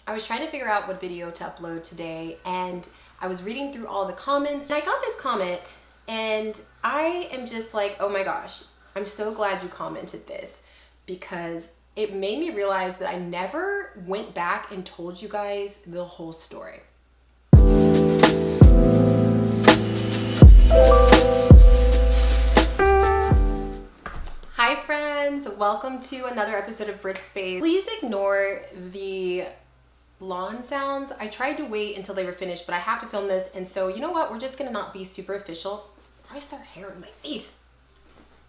I was trying to figure out what video to upload today, and I was reading through all the comments, and I got this comment, and I am just like, oh my gosh, I'm so glad you commented this, because it made me realize that I never went back and told you guys the whole story. Hi friends, welcome to another episode of Britt Space. Please ignore the lawn sounds. I tried to wait until they were finished, but I have to film this, and so you know what, we're just gonna not be super official. Why is there hair in my face?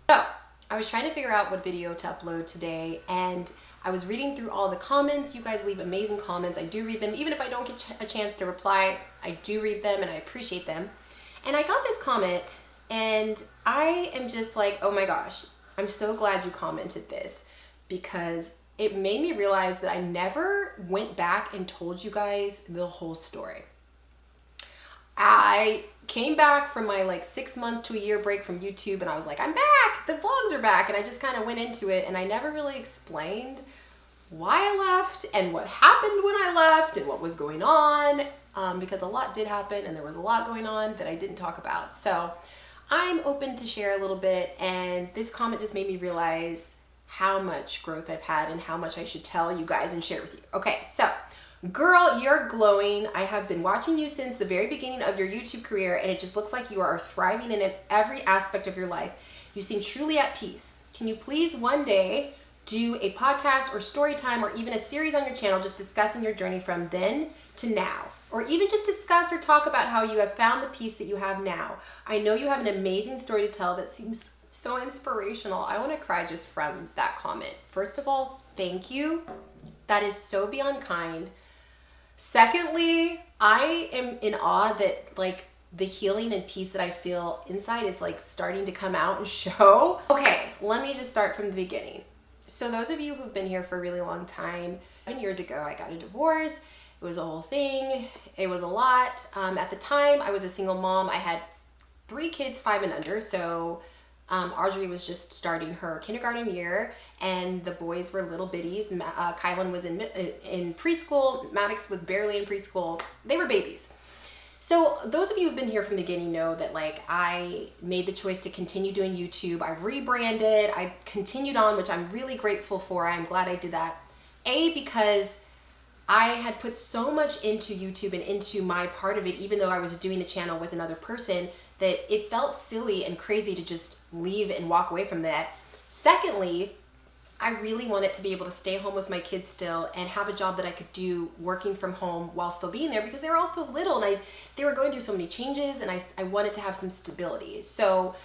So I was trying to figure out what video to upload today, and I was reading through all the comments. You guys leave amazing comments. I do read them. Even if I don't get a chance to reply, I do read them and I appreciate them. And I got this comment, and I am just like, oh my gosh, I'm so glad you commented this, because it made me realize that I never went back and told you guys the whole story. I came back from my 6 month to a year break from YouTube, and I was like, I'm back, the vlogs are back, and I just kind of went into it, and I never really explained why I left and what happened when I left and what was going on, because a lot did happen and there was a lot going on that I didn't talk about. So I'm open to share a little bit, and this comment just made me realize how much growth I've had and how much I should tell you guys and share with you. Okay, so girl, you're glowing. I have been watching you since the very beginning of your YouTube career, and it just looks like you are thriving in every aspect of your life. You seem truly at peace. Can you please one day do a podcast or story time or even a series on your channel just discussing your journey from then to now? Or even just discuss or talk about how you have found the peace that you have now. I know you have an amazing story to tell that seems so inspirational. I want to cry just from that comment. First of all, thank you. That is so beyond kind. Secondly, I am in awe that the healing and peace that I feel inside is starting to come out and show. Okay, let me just start from the beginning. So those of you who've been here for a really long time, 10 years ago, I got a divorce. It was a whole thing. It was a lot. At the time, I was a single mom. I had 3 kids, 5 and under. So Audrey was just starting her kindergarten year, and the boys were little bitties. Kylan was in preschool. Maddox was barely in preschool. They were babies. So those of you who've been here from the beginning know that I made the choice to continue doing YouTube. I rebranded. I continued on, which I'm really grateful for. I'm glad I did that. Because I had put so much into YouTube and into my part of it, even though I was doing the channel with another person, that it felt silly and crazy to just leave and walk away from that. Secondly, I really wanted to be able to stay home with my kids still and have a job that I could do working from home while still being there, because they were all so little and they were going through so many changes, and I wanted to have some stability. So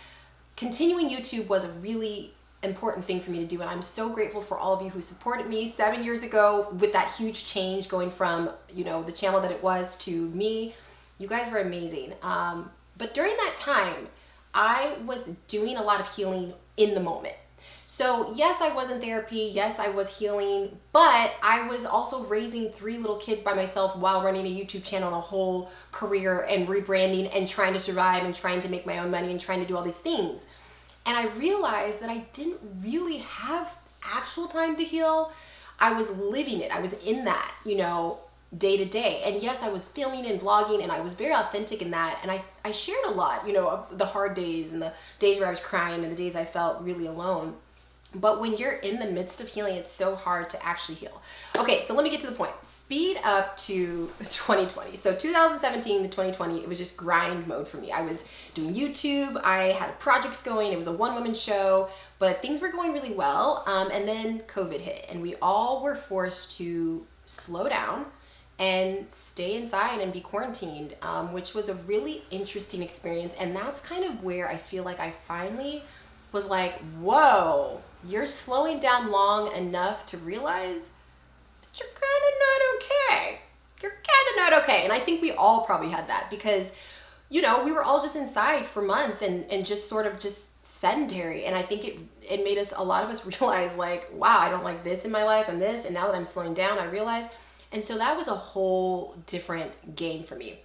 continuing YouTube was a really important thing for me to do, and I'm so grateful for all of you who supported me 7 years ago with that huge change going from the channel that it was to me. You guys were amazing. But during that time, I was doing a lot of healing in the moment. So yes, I was in therapy, yes, I was healing, but I was also raising 3 little kids by myself while running a YouTube channel and a whole career and rebranding and trying to survive and trying to make my own money and trying to do all these things. And I realized that I didn't really have actual time to heal. I was living it. I was in that, day to day. And yes, I was filming and vlogging, and I was very authentic in that. And I shared a lot, of the hard days and the days where I was crying and the days I felt really alone. But when you're in the midst of healing, it's so hard to actually heal. Okay, so let me get to the point. Speed up to 2020. So 2017 to 2020, it was just grind mode for me. I was doing YouTube. I had projects going. It was a one-woman show, but things were going really well. And then COVID hit, and we all were forced to slow down and stay inside and be quarantined, which was a really interesting experience. And that's kind of where I feel like I finally was like, whoa, you're slowing down long enough to realize that you're kind of not okay. You're kind of not okay. And I think we all probably had that, because, we were all just inside for months and just sort of just sedentary. And I think it made a lot of us realize wow, I don't like this in my life and this. And now that I'm slowing down, I realize. And so that was a whole different game for me.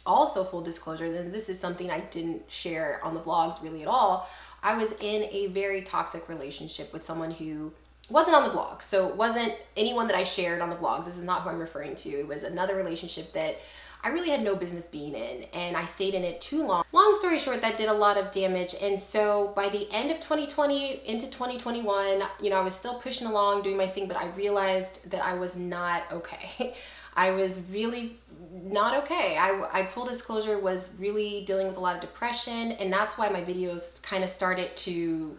Also, full disclosure, this is something I didn't share on the vlogs really at all. I was in a very toxic relationship with someone who wasn't on the vlog. So it wasn't anyone that I shared on the vlogs. This is not who I'm referring to. It was another relationship that I really had no business being in, and I stayed in it too long. Long story short, that did a lot of damage. And so by the end of 2020 into 2021, you know, I was still pushing along, doing my thing, but I realized that I was not okay. I was really not okay. I full disclosure, was really dealing with a lot of depression, and that's why my videos kind of started to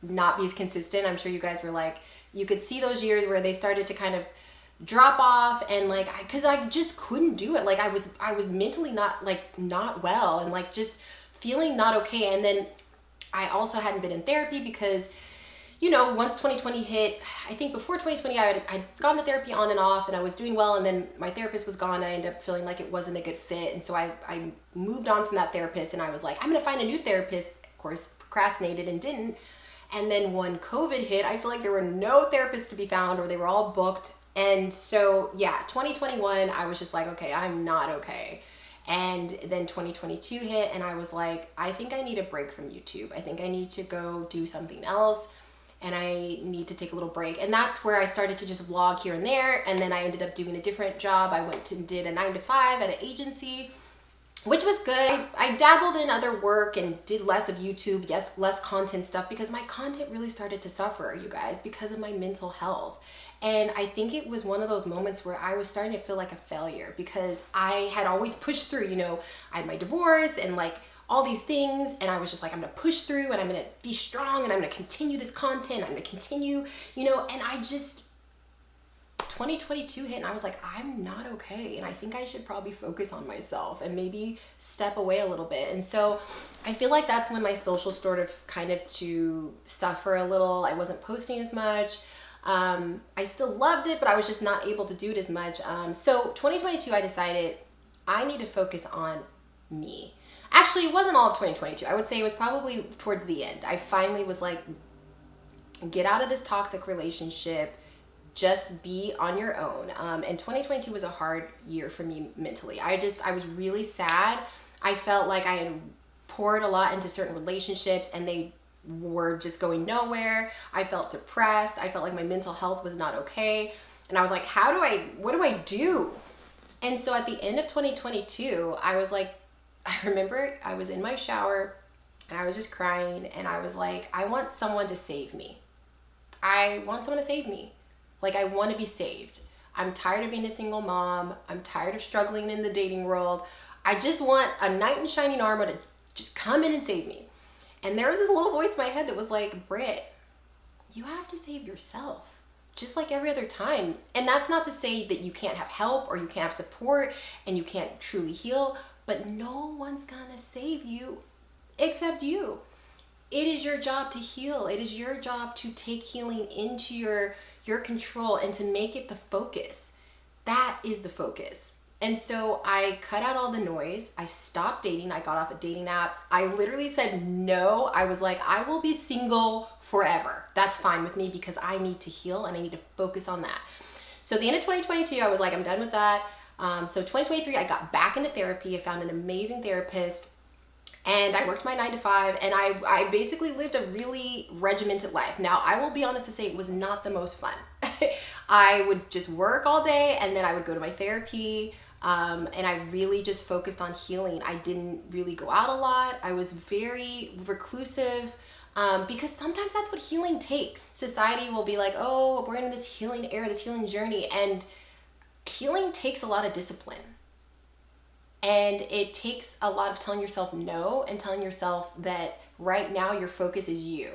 not be as consistent. I'm sure you guys were like, you could see those years where they started to kind of drop off, and like, cause I just couldn't do it. Like I was mentally not well, and like just feeling not okay. And then I also hadn't been in therapy because, you know, once 2020 hit, I think before 2020, I'd gone to therapy on and off, and I was doing well, and then my therapist was gone, and I ended up feeling like it wasn't a good fit. And so I moved on from that therapist, and I was like, I'm gonna find a new therapist. Of course, procrastinated and didn't. And then when COVID hit, I feel like there were no therapists to be found, or they were all booked. And so, yeah, 2021, I was just like, okay, I'm not okay. And then 2022 hit, and I was like, I think I need a break from YouTube. I think I need to go do something else, and I need to take a little break. And that's where I started to just vlog here and there. And then I ended up doing a different job. I went and did a 9-to-5 at an agency, which was good. I dabbled in other work and did less of YouTube, yes, less content stuff, because my content really started to suffer, you guys, because of my mental health. And I think it was one of those moments where I was starting to feel like a failure, because I had always pushed through, you know, I had my divorce and like all these things, and I was just like, I'm gonna push through, and I'm gonna be strong, and I'm gonna continue this content, I'm gonna continue, you know. And I just, 2022 hit, and I was like, I'm not okay, and I think I should probably focus on myself and maybe step away a little bit. And so I feel like that's when my social started kind of to suffer a little. I wasn't posting as much. I still loved it, but I was just not able to do it as much. So 2022, I decided I need to focus on me. Actually, it wasn't all of 2022. I would say it was probably towards the end. I finally was like, get out of this toxic relationship, just be on your own. And 2022 was a hard year for me mentally. I was really sad. I felt like I had poured a lot into certain relationships, and they were just going nowhere. I felt depressed. I felt like my mental health was not okay. And I was like, what do I do? And so at the end of 2022, I was like, I remember I was in my shower and I was just crying, and I was like, I want someone to save me. I want someone to save me. Like, I want to be saved. I'm tired of being a single mom. I'm tired of struggling in the dating world. I just want a knight in shining armor to just come in and save me. And there was this little voice in my head that was like, Britt, you have to save yourself, just like every other time. And that's not to say that you can't have help or you can't have support and you can't truly heal, but no one's gonna save you except you. It is your job to heal. It is your job to take healing into your control and to make it the focus. That is the focus. And so I cut out all the noise. I stopped dating. I got off of dating apps. I literally said no. I was like, I will be single forever. That's fine with me, because I need to heal and I need to focus on that. So the end of 2022, I was like, I'm done with that. So 2023, I got back into therapy. I found an amazing therapist, and I worked my 9-to-5, and I basically lived a really regimented life. Now, I will be honest to say it was not the most fun. I would just work all day, and then I would go to my therapy. And I really just focused on healing. I didn't really go out a lot. I was very reclusive, because sometimes that's what healing takes. Society will be like, oh, we're in this healing era, this healing journey, and healing takes a lot of discipline. And it takes a lot of telling yourself no, and telling yourself that right now your focus is you.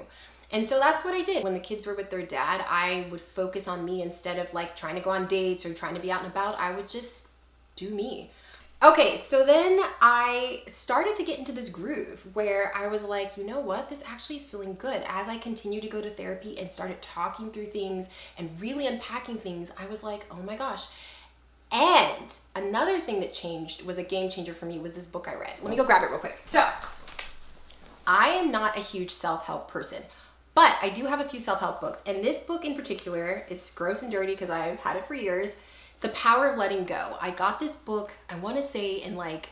And so that's what I did. When the kids were with their dad, I would focus on me instead of like trying to go on dates or trying to be out and about. I would just do me. Okay, so then I started to get into this groove where I was like, you know what? This actually is feeling good. As I continued to go to therapy and started talking through things and really unpacking things, I was like, oh my gosh. And another thing that changed, was a game changer for me, was this book I read. Let me go grab it real quick. So, I am not a huge self-help person, but I do have a few self-help books. And this book in particular, it's gross and dirty because I've had it for years, The Power of Letting Go. I got this book, I want to say in like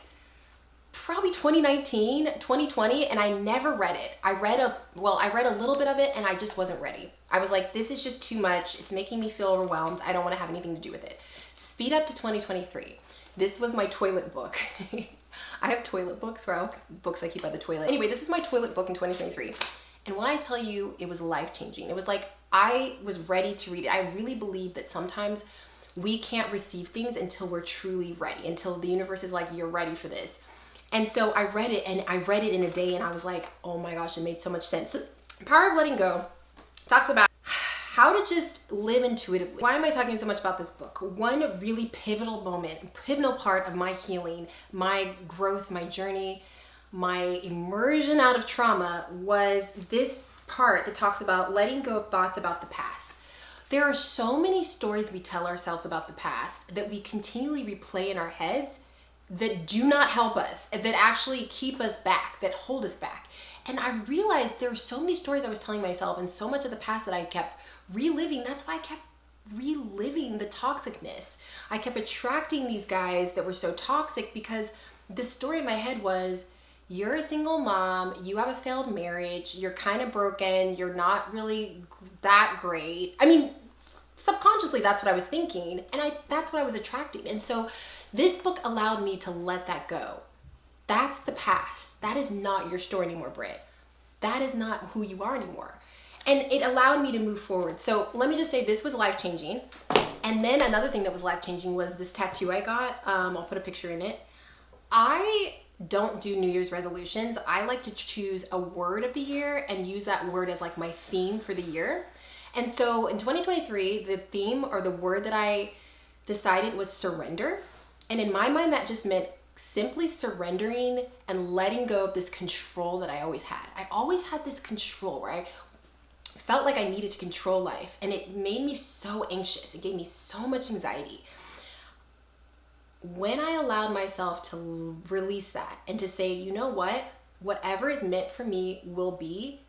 probably 2019, 2020, and I never read it. I read a little bit of it and I just wasn't ready. I was like, this is just too much. It's making me feel overwhelmed. I don't want to have anything to do with it. Speed up to 2023. This was my toilet book. I have toilet books, books I keep by the toilet. Anyway, this is my toilet book in 2023. And when I tell you it was life-changing, it was like I was ready to read it. I really believe that sometimes we can't receive things until we're truly ready, until the universe is like, you're ready for this. And so I read it, and I read it in a day, and I was like, oh my gosh, it made so much sense. So Power of Letting Go talks about how to just live intuitively. Why am I talking so much about this book? One really pivotal moment, pivotal part of my healing, my growth, my journey, my immersion out of trauma was this part that talks about letting go of thoughts about the past. There are so many stories we tell ourselves about the past that we continually replay in our heads that do not help us, that actually keep us back, that hold us back. And I realized there were so many stories I was telling myself and so much of the past that I kept reliving. That's why I kept reliving the toxicness. I kept attracting these guys that were so toxic because the story in my head was, you're a single mom, you have a failed marriage, you're kind of broken, you're not really that great. I mean, subconsciously, that's what I was thinking, and that's what I was attracting. And so this book allowed me to let that go. That's the past. That is not your story anymore, Britt. That is not who you are anymore. And it allowed me to move forward. So let me just say this was life-changing. And then another thing that was life-changing was this tattoo I got. I'll put a picture in it. I don't do New Year's resolutions. I like to choose a word of the year and use that word as like my theme for the year. And so in 2023, the theme or the word that I decided was surrender. And in my mind, that just meant simply surrendering and letting go of this control that I always had. I always had this control where I felt like I needed to control life, and it made me so anxious. It gave me so much anxiety. When I allowed myself to release that and to say, you know what, whatever is meant for me will be,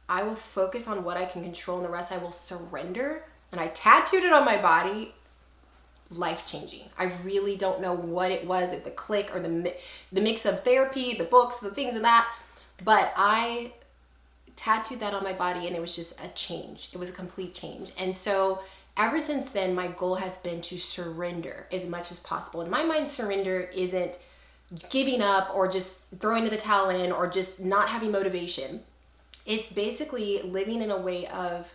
I will focus on what I can control and the rest I will surrender. And I tattooed it on my body. Life-changing. I really don't know what it was, the click or the mix of therapy, the books, the things and that, but I tattooed that on my body and it was just a change. It was a complete change. And so ever since then, my goal has been to surrender as much as possible. In my mind, surrender isn't giving up or just throwing the towel in or just not having motivation. It's basically living in a way of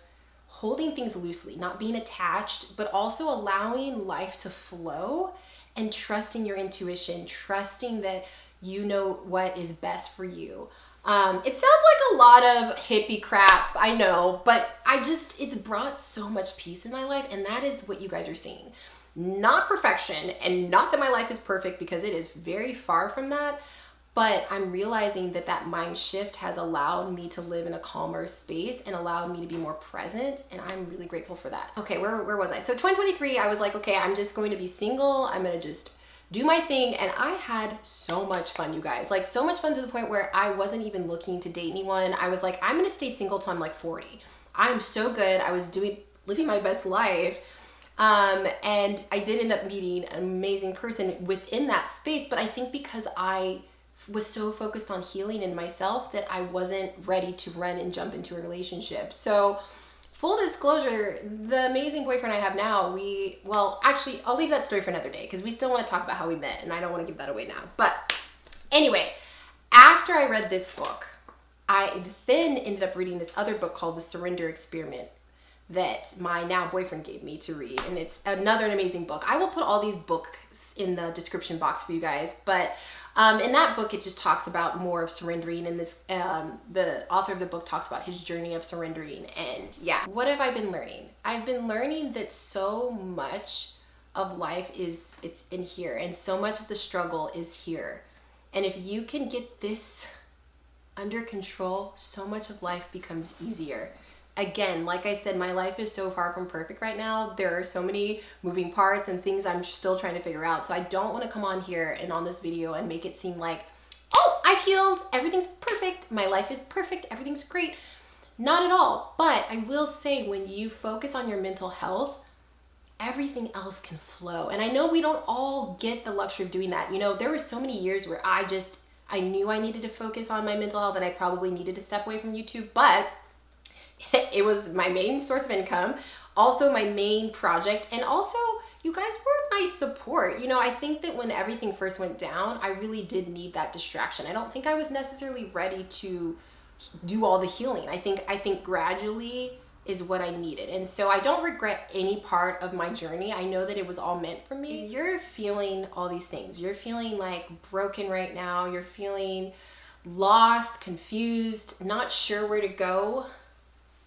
holding things loosely, not being attached, but also allowing life to flow and trusting your intuition, trusting that you know what is best for you. It sounds like a lot of hippie crap, I know, but it's brought so much peace in my life, and that is what you guys are seeing. Not perfection, and not that my life is perfect, because it is very far from that, but I'm realizing that mind shift has allowed me to live in a calmer space and allowed me to be more present, and I'm really grateful for that. Okay, where was I? So 2023, I was like, okay, I'm just going to be single. I'm gonna just do my thing, and I had so much fun, you guys. Like, so much fun to the point where I wasn't even looking to date anyone. I was like, I'm gonna stay single till I'm like 40. I'm so good. I was living my best life. And I did end up meeting an amazing person within that space, but I think because I was so focused on healing in myself that I wasn't ready to run and jump into a relationship. So full disclosure, the amazing boyfriend I have now, actually, I'll leave that story for another day because we still want to talk about how we met and I don't want to give that away now. But anyway, after I read this book, I then ended up reading this other book called The Surrender Experiment that my now boyfriend gave me to read. And it's another amazing book. I will put all these books in the description box for you guys. But in that book, it just talks about more of surrendering. And this, the author of the book talks about his journey of surrendering. And yeah, what have I been learning? I've been learning that so much of life it's in here. And so much of the struggle is here. And if you can get this under control, so much of life becomes easier. Again, like I said, my life is so far from perfect right now. There are so many moving parts and things I'm still trying to figure out. So I don't want to come on here and on this video and make it seem like, oh, I've healed, everything's perfect, my life is perfect, everything's great. Not at all. But I will say, when you focus on your mental health, everything else can flow. And I know we don't all get the luxury of doing that. You know, there were so many years where I just I knew I needed to focus on my mental health and I probably needed to step away from YouTube, but it was my main source of income, also my main project, and also you guys were my support. You know, I think that when everything first went down, I really did need that distraction. I don't think I was necessarily ready to do all the healing. I think gradually is what I needed. And so I don't regret any part of my journey. I know that it was all meant for me. If you're feeling all these things, you're feeling like broken right now, you're feeling lost, confused, not sure where to go,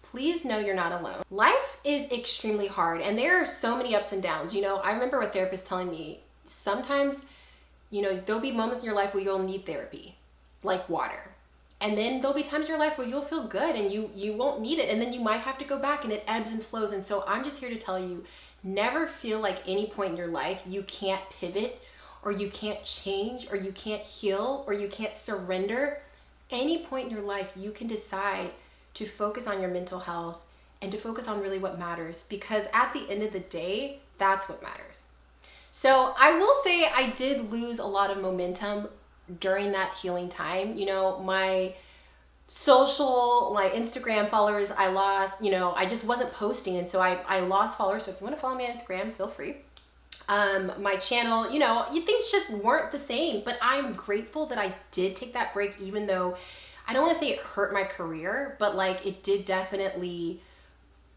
please know you're not alone. Life is extremely hard and there are so many ups and downs. You know, I remember a therapist telling me sometimes, you know, there'll be moments in your life where you'll need therapy, like water. And then there'll be times in your life where you'll feel good and you won't need it. And then you might have to go back and it ebbs and flows. And so I'm just here to tell you, never feel like any point in your life you can't pivot or you can't change or you can't heal or you can't surrender. Any point in your life you can decide to focus on your mental health and to focus on really what matters, because at the end of the day, that's what matters. So I will say I did lose a lot of momentum during that healing time. You know, my social, my Instagram followers, I lost, you know, I just wasn't posting. And so I lost followers. So if you want to follow me on Instagram, feel free. My channel, you know, things just weren't the same, but I'm grateful that I did take that break, even though I don't want to say it hurt my career, but like it did definitely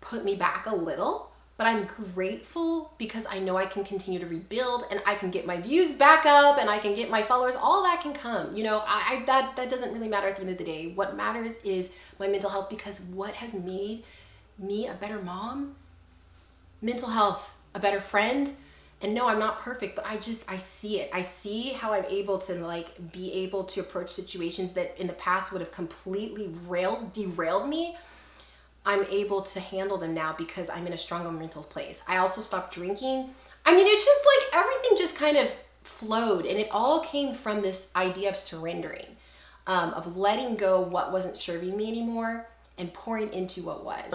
put me back a little. But I'm grateful because I know I can continue to rebuild and I can get my views back up and I can get my followers. All that can come. You know, that doesn't really matter at the end of the day. What matters is my mental health, because what has made me a better mom, mental health, a better friend. And no, I'm not perfect, but I see it. I see how I'm able to like be able to approach situations that in the past would have completely derailed me. I'm able to handle them now because I'm in a stronger mental place. I also stopped drinking. I mean, it's just like everything just kind of flowed, and it all came from this idea of surrendering, of letting go what wasn't serving me anymore and pouring into what was.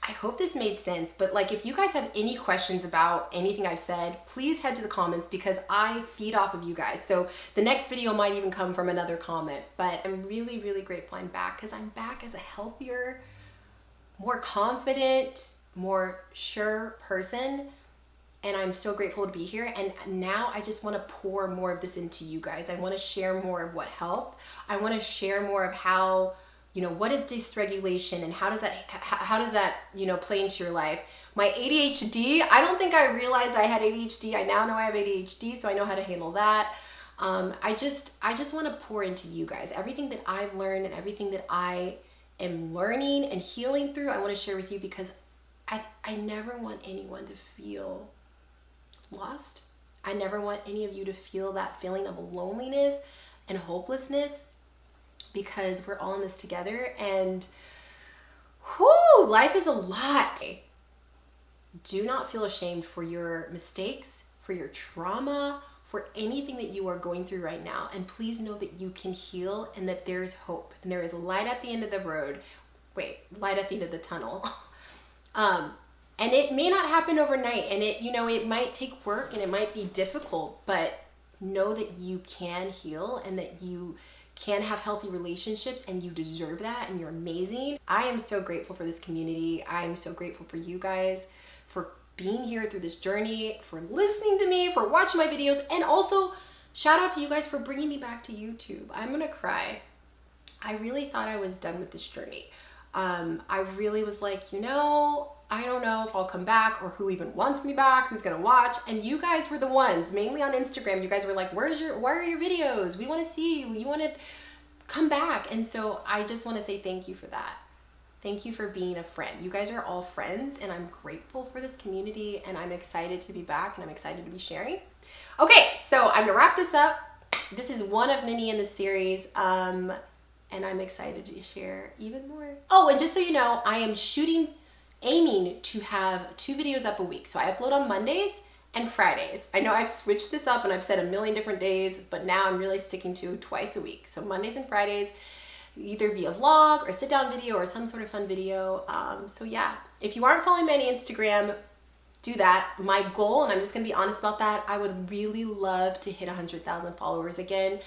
I hope this made sense, but like if you guys have any questions about anything I've said, please head to the comments because I feed off of you guys. So the next video might even come from another comment, but I'm really, really grateful I'm back because I'm back as a healthier, more confident, more sure person. And I'm so grateful to be here. And now I just want to pour more of this into you guys. I want to share more of what helped. I want to share more of how, you know, what is dysregulation and how does that, you know, play into your life? My ADHD, I don't think I realized I had ADHD. I now know I have ADHD, so I know how to handle that. I just want to pour into you guys. Everything that I've learned and everything that I am learning and healing through, I want to share with you because I never want anyone to feel lost. I never want any of you to feel that feeling of loneliness and hopelessness, because we're all in this together and whoo, life is a lot. Do not feel ashamed for your mistakes, for your trauma, for anything that you are going through right now. And please know that you can heal and that there is hope and there is light at the end of the road. Light at the end of the tunnel. And it may not happen overnight, and it might take work and it might be difficult, but know that you can heal and that you can have healthy relationships and you deserve that and you're amazing. I am so grateful for this community. I am so grateful for you guys for being here through this journey, for listening to me, for watching my videos, and also shout out to you guys for bringing me back to YouTube. I'm gonna cry. I really thought I was done with this journey. I really was like, I don't know if I'll come back or who even wants me back, who's gonna watch. And you guys were the ones, mainly on Instagram. You guys were like, where are your videos? We wanna see you, you wanna come back. And so I just wanna say thank you for that. Thank you for being a friend. You guys are all friends and I'm grateful for this community and I'm excited to be back and I'm excited to be sharing. Okay, so I'm gonna wrap this up. This is one of many in the series. And I'm excited to share even more. Oh, and just so you know, I am aiming to have 2 videos up a week. So I upload on Mondays and Fridays. I know I've switched this up and I've said a million different days, but now I'm really sticking to twice a week. So Mondays and Fridays, either be a vlog or a sit down video or some sort of fun video. So yeah, if you aren't following me on Instagram, do that. My goal, and I'm just gonna be honest about that, I would really love to hit 100,000 followers again.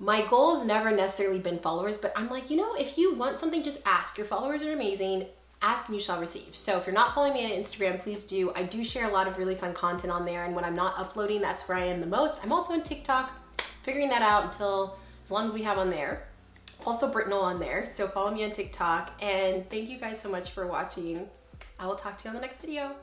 My goal has never necessarily been followers, but I'm like, you know, if you want something, just ask. Your followers are amazing. Ask and you shall receive. So if you're not following me on Instagram, please do. I do share a lot of really fun content on there, and when I'm not uploading, that's where I am the most. I'm also on TikTok, figuring that out until as long as we have on there. Also Britt on there, so follow me on TikTok, and thank you guys so much for watching. I will talk to you on the next video.